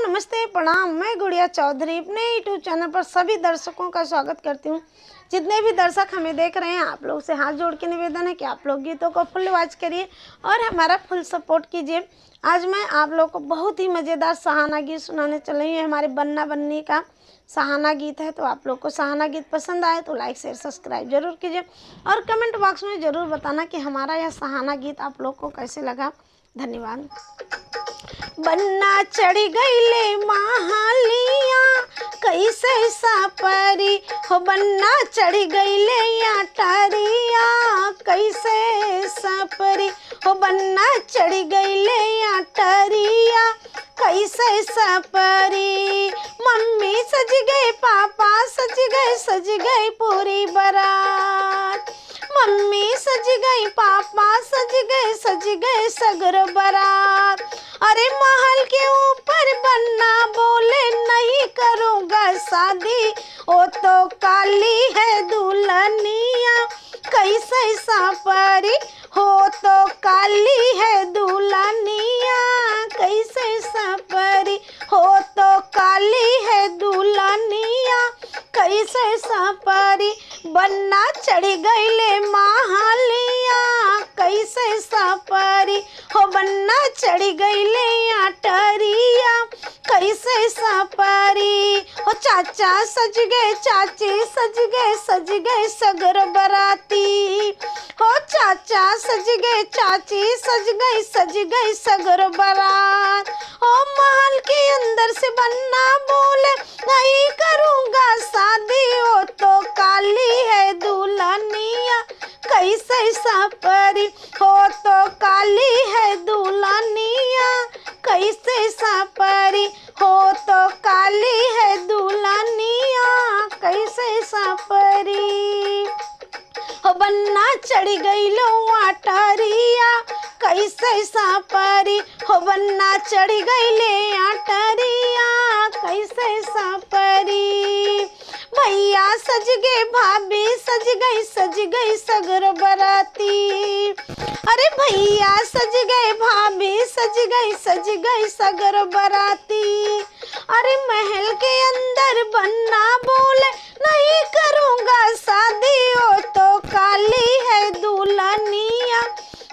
नमस्ते प्रणाम। मैं गुड़िया चौधरी अपने यूट्यूब चैनल पर सभी दर्शकों का स्वागत करती हूँ। जितने भी दर्शक हमें देख रहे हैं, आप लोग से हाथ जोड़ के निवेदन है कि आप लोग गीतों को फुल वॉच करिए और हमारा फुल सपोर्ट कीजिए। आज मैं आप लोग को बहुत ही मज़ेदार सहाना गीत सुनाने चल रही हूँ। हमारे बन्ना बन्नी का सहाना गीत है। तो आप लोग को सहाना गीत पसंद आए तो लाइक शेयर सब्सक्राइब जरूर कीजिए और कमेंट बॉक्स में ज़रूर बताना कि हमारा यह सहाना गीत आप लोग को कैसे लगा। धन्यवाद। बन्ना चढ़ी गईले महालिया कैसे सापरी हो, बन्ना चढ़ी गईले अटारिया कैसे सापरी हो, बन्ना चढ़ी गईले अटारिया कैसे सापरी। मम्मी सज गए, पापा सज गए पूरी बारात। मम्मी सज गई, पापा सज गए सगर बारात। अरे महल के ऊपर बन्ना बोले नहीं करूँगा शादी, ओ तो काली है दुल्हनिया कैसे सापरी हो, तो काली है दुल्हनिया कैसे सापरी हो, तो काली है दुल्हनिया कैसे सापरी। बन्ना चढ़ी गईले महालिया कैसे सापरी हो, बन्ना चढ़ी गईले अटरिया कैसे सापरी हो। चाचा सज गए, चाची सज गए सगर बराती हो। चाचा सज गए, चाची सज गई सगर बारात। ओ महल के अंदर से बन्ना बोले नहीं करूँगा शादी, ओ तो काली है दुल्हनिया कैसे सापरी हो, तो काली है दुल्हनिया कैसे सापरी हो, तो काली है दुल्हनिया कैसे सापरी हो। बन्ना चढ़ी गईलो अटारिया कैसे सापरी हो, बन्ना चढ़ी गईले अटारिया कैसे सापरी। भैया सज गए, भाभी सज गई सगर बराती। अरे भैया सज गए, भाभी सज गई सगर बराती। अरे महल के अंदर बन्ना बोले नहीं करूँगा शादी, ओ तो काली है दुल्हनिया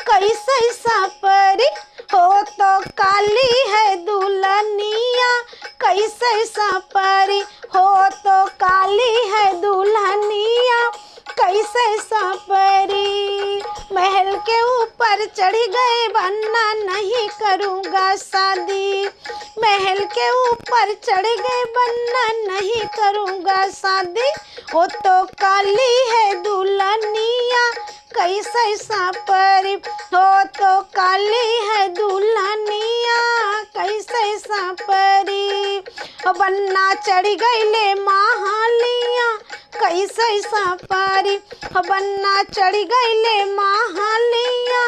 कैसे सापरी हो, तो काली है दुल्हनिया कैसे सापरी हो, तो काली है दुल्हनिया कैसे सापरी। महल के ऊपर चढ़ी गए बन्ना नहीं करूँगा शादी, महल के ऊपर चढ़ गए बन्ना नहीं करूँगा शादी, वो तो काली है दुल्हनिया कैसे सापरी हो, तो काली है दुल्हनिया कैसे सापरी हो। बन्ना चढ़ी गईले महालिया कैसे सापरी हो, बन्ना चढ़ी गईले महालिया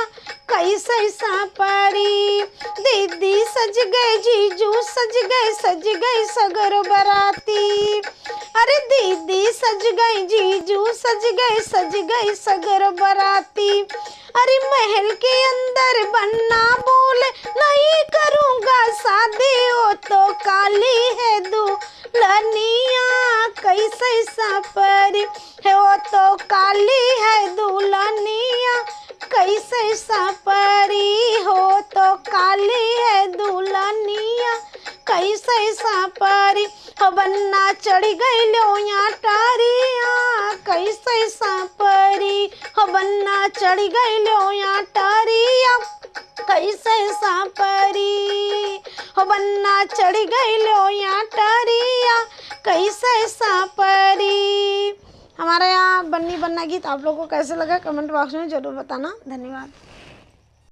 कैसे सापरी। दीदी सज गए, जीजू सज गए सगर बराती। अरे दीदी सज गई, जीजू सज गए सगर बराती। अरे महल के अंदर बन्ना बोले नहीं करूँगा शादी, ओ तो काली है दुल्हनिया कैसे सापरी है, ओ तो काली है दुल्हनिया कैसे सापरी हो, तो काली है दुल्हनिया कैसे सापरी हो। बन्ना चढ़ी गईलो अटारिया कैसे सापरी हो, बन्ना चढ़ी गईलो अटारिया कैसे सापरी हो, बन्ना चढ़ी गईलो अटारिया कैसे सापरी। हमारा यहाँ बन्नी बन्ना गीत आप लोगों को कैसे लगा कमेंट बॉक्स में ज़रूर बताना। धन्यवाद।